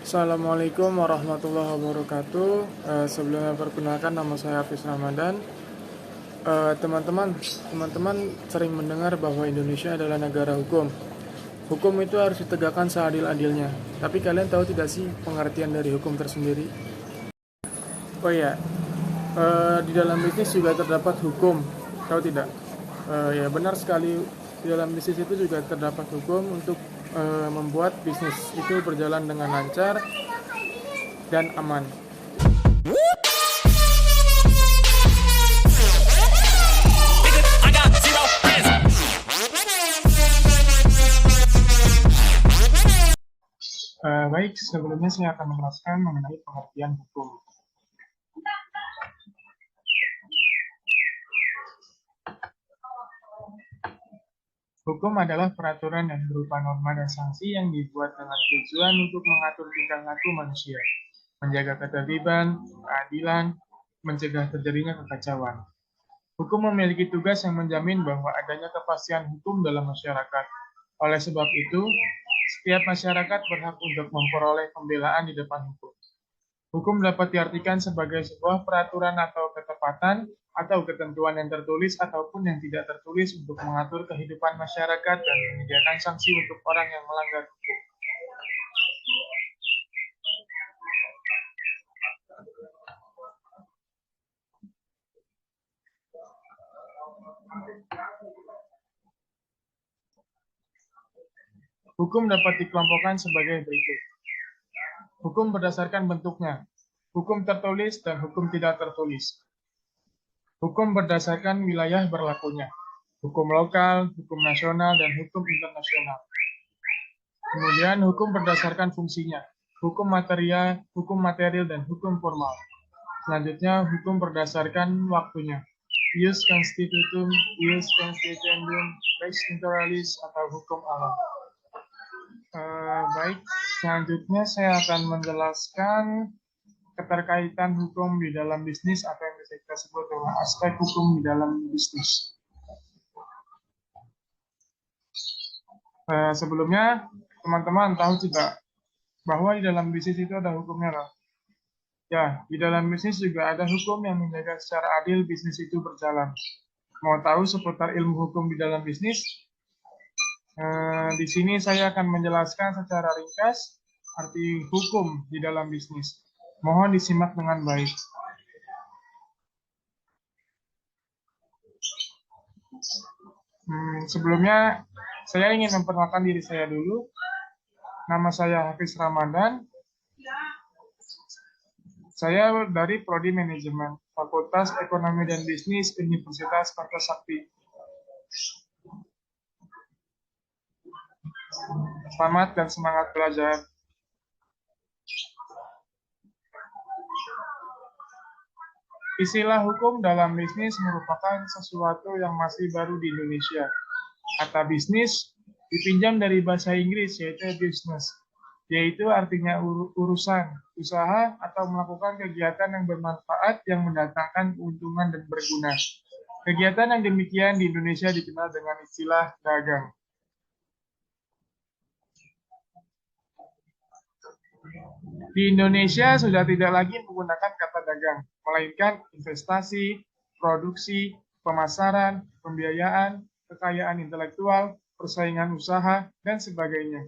Assalamualaikum warahmatullahi wabarakatuh. Sebelumnya perkenalkan, nama saya Hafiz Ramadan. Teman-teman sering mendengar bahwa Indonesia adalah negara hukum. Hukum itu harus ditegakkan seadil-adilnya. Tapi kalian tahu tidak sih pengertian dari hukum tersendiri? Oh iya, di dalam bisnis juga terdapat hukum. Tahu tidak? Ya benar sekali. Di dalam bisnis itu juga terdapat hukum untuk membuat bisnis itu berjalan dengan lancar dan aman. Baik, sebelumnya saya akan menjelaskan mengenai pengertian hukum. Hukum adalah peraturan yang berupa norma dan sanksi yang dibuat dengan tujuan untuk mengatur tingkah laku manusia, menjaga ketertiban, keadilan, mencegah terjadinya kekacauan. Hukum memiliki tugas yang menjamin bahwa adanya kepastian hukum dalam masyarakat. Oleh sebab itu, setiap masyarakat berhak untuk memperoleh pembelaan di depan hukum. Hukum dapat diartikan sebagai sebuah peraturan atau ketepatan atau ketentuan yang tertulis ataupun yang tidak tertulis untuk mengatur kehidupan masyarakat dan menyediakan sanksi untuk orang yang melanggar hukum. Hukum dapat dikelompokkan sebagai berikut. Hukum berdasarkan bentuknya, hukum tertulis dan hukum tidak tertulis. Hukum berdasarkan wilayah berlakunya, hukum lokal, hukum nasional, dan hukum internasional. Kemudian hukum berdasarkan fungsinya, hukum material, dan hukum formal. Selanjutnya hukum berdasarkan waktunya, ius constitutum, ius constituendum, lex naturalis, atau hukum alam. Baik, selanjutnya saya akan menjelaskan keterkaitan hukum di dalam bisnis atau yang bisa kita sebut dengan aspek hukum di dalam bisnis. Sebelumnya, teman-teman tahu tidak bahwa di dalam bisnis itu ada hukumnya loh. Ya, di dalam bisnis juga ada hukum yang menjaga secara adil bisnis itu berjalan. Mau tahu seputar ilmu hukum di dalam bisnis? Di sini saya akan menjelaskan secara ringkas arti hukum di dalam bisnis. Mohon disimak dengan baik. Sebelumnya, saya ingin memperkenalkan diri saya dulu. Nama saya Hafiz Ramadan. Saya dari Prodi Manajemen, Fakultas Ekonomi dan Bisnis, Universitas Kertasakti. Selamat dan semangat belajar. Istilah hukum dalam bisnis merupakan sesuatu yang masih baru di Indonesia. Kata bisnis dipinjam dari bahasa Inggris, yaitu business, yaitu artinya urusan, usaha, atau melakukan kegiatan yang bermanfaat yang mendatangkan keuntungan dan berguna. Kegiatan yang demikian di Indonesia dikenal dengan istilah dagang. Di Indonesia sudah tidak lagi menggunakan kata dagang, melainkan investasi, produksi, pemasaran, pembiayaan, kekayaan intelektual, persaingan usaha, dan sebagainya.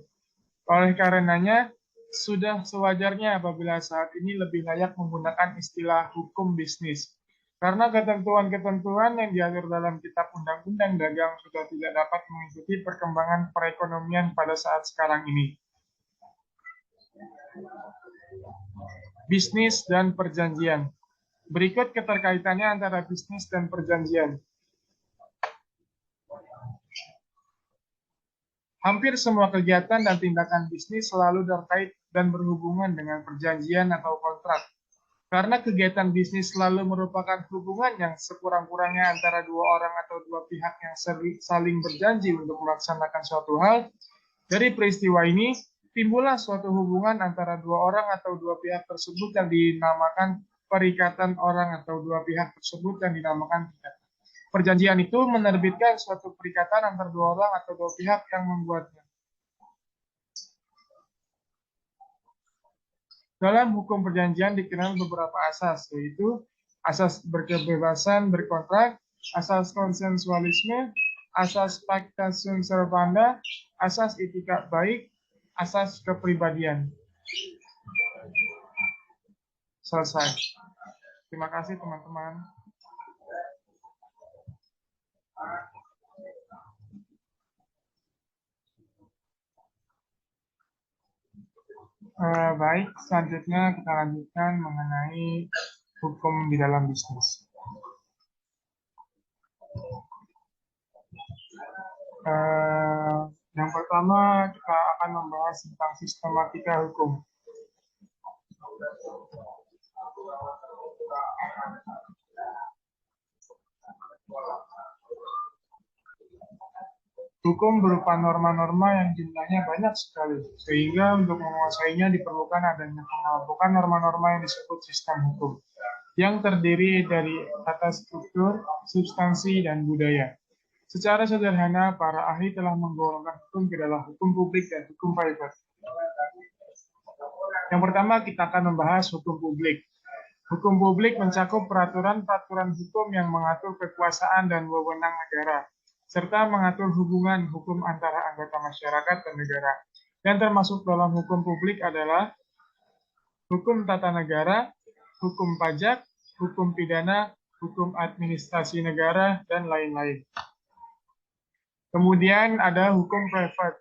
Oleh karenanya, sudah sewajarnya apabila saat ini lebih layak menggunakan istilah hukum bisnis. Karena ketentuan-ketentuan yang diatur dalam Kitab Undang-Undang Dagang sudah tidak dapat mengikuti perkembangan perekonomian pada saat sekarang ini. Bisnis dan perjanjian. Berikut keterkaitannya antara bisnis dan perjanjian. Hampir semua kegiatan dan tindakan bisnis selalu terkait dan berhubungan dengan perjanjian atau kontrak. Karena kegiatan bisnis selalu merupakan hubungan yang sekurang-kurangnya antara dua orang atau dua pihak yang saling berjanji untuk melaksanakan suatu hal, dari peristiwa ini timbullah suatu hubungan antara dua orang atau dua pihak tersebut yang dinamakan perikatan orang atau dua pihak tersebut yang dinamakan ikatan. Perjanjian itu menerbitkan suatu perikatan antara dua orang atau dua pihak yang membuatnya. Dalam hukum perjanjian dikenal beberapa asas, yaitu asas berkebebasan berkontrak, asas konsensualisme, asas pacta sunt servanda, asas etika baik, asas kepribadian. Selesai. Terima kasih teman-teman. Baik, selanjutnya kita lanjutkan mengenai hukum di dalam bisnis. Yang pertama kita akan membahas tentang sistematika hukum. Hukum berupa norma-norma yang jumlahnya banyak sekali, sehingga untuk menguasainya diperlukan adanya pengelompokan norma-norma yang disebut sistem hukum, yang terdiri dari tata struktur, substansi, dan budaya. Secara sederhana, para ahli telah menggolongkan hukum ke dalam hukum publik dan hukum privat. Yang pertama, kita akan membahas hukum publik. Hukum publik mencakup peraturan-peraturan hukum yang mengatur kekuasaan dan wewenang negara, serta mengatur hubungan hukum antara anggota masyarakat dan negara. Yang termasuk dalam hukum publik adalah hukum tata negara, hukum pajak, hukum pidana, hukum administrasi negara, dan lain-lain. Kemudian ada hukum privat.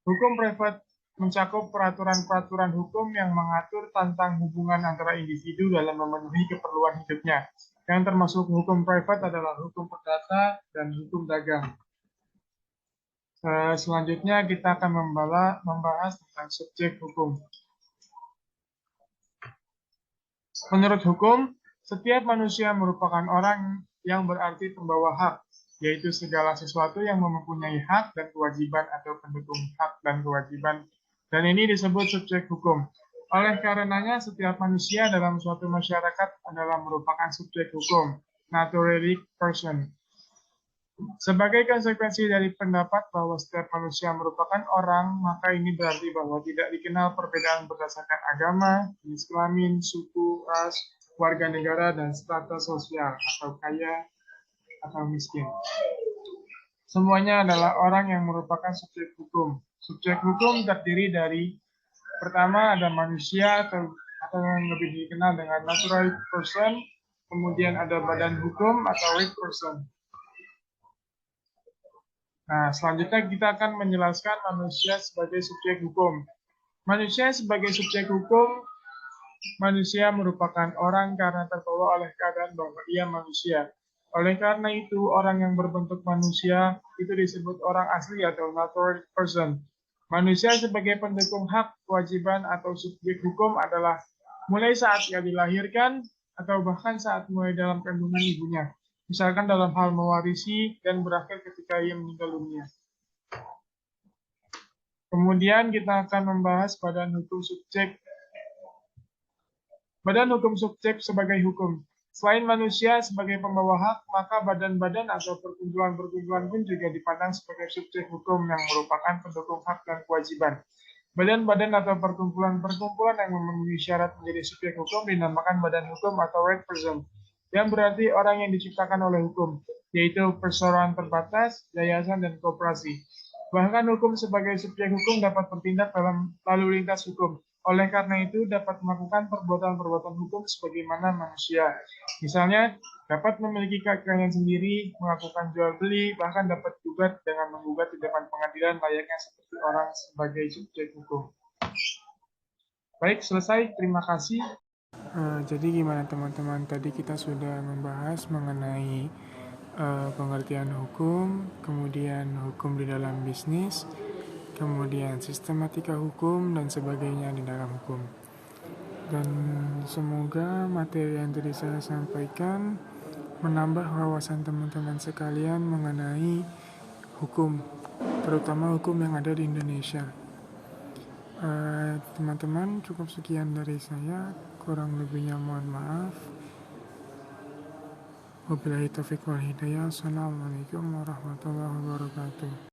Hukum privat mencakup peraturan-peraturan hukum yang mengatur tentang hubungan antara individu dalam memenuhi keperluan hidupnya. Yang termasuk hukum privat adalah hukum perdata dan hukum dagang. Selanjutnya kita akan membahas tentang subjek hukum. Menurut hukum, setiap manusia merupakan orang yang berarti pembawa hak, yaitu segala sesuatu yang mempunyai hak dan kewajiban atau pendukung hak dan kewajiban. Dan ini disebut subjek hukum. Oleh karenanya, setiap manusia dalam suatu masyarakat adalah merupakan subjek hukum, naturalistic person. Sebagai konsekuensi dari pendapat bahwa setiap manusia merupakan orang, maka ini berarti bahwa tidak dikenal perbedaan berdasarkan agama, jenis kelamin, suku, ras, warga negara, dan strata sosial, atau kaya atau miskin. Semuanya adalah orang yang merupakan subjek hukum. Subjek hukum terdiri dari pertama ada manusia atau yang lebih dikenal dengan natural person, kemudian ada badan hukum atau legal person. Nah, selanjutnya kita akan menjelaskan manusia sebagai subjek hukum. Manusia sebagai subjek hukum, manusia merupakan orang karena terbawa oleh keadaan bahwa ia manusia. Oleh karena itu, orang yang berbentuk manusia itu disebut orang asli atau natural person. Manusia sebagai pendukung hak, kewajiban, atau subjek hukum adalah mulai saat ia dilahirkan atau bahkan saat mulai dalam kandungan ibunya. Misalkan dalam hal mewarisi dan berakhir ketika ia meninggal dunia. Kemudian kita akan membahas badan hukum subjek. Badan hukum subjek sebagai hukum. Selain manusia sebagai pembawa hak, maka badan-badan atau perkumpulan-perkumpulan pun juga dipandang sebagai subjek hukum yang merupakan pendukung hak dan kewajiban. Badan-badan atau perkumpulan-perkumpulan yang memenuhi syarat menjadi subjek hukum dinamakan badan hukum atau right person, yang berarti orang yang diciptakan oleh hukum, yaitu perseroan terbatas, yayasan, dan koperasi. Bahkan hukum sebagai subjek hukum dapat bertindak dalam lalu lintas hukum. Oleh karena itu, dapat melakukan perbuatan-perbuatan hukum sebagaimana manusia. Misalnya, dapat memiliki kekayaan sendiri, melakukan jual beli, bahkan dapat gugat dengan menggugat di depan pengadilan layaknya seperti orang sebagai subjek hukum. Baik, selesai. Terima kasih. Jadi gimana teman-teman? Tadi kita sudah membahas mengenai pengertian hukum, kemudian hukum di dalam bisnis, kemudian sistematika hukum, dan sebagainya di dalam hukum. Dan semoga materi yang tadi saya sampaikan menambah wawasan teman-teman sekalian mengenai hukum, terutama hukum yang ada di Indonesia. Teman-teman, cukup sekian dari saya, kurang lebihnya mohon maaf. Wabillahi taufiq wal hidayah. Assalamualaikum warahmatullahi wabarakatuh.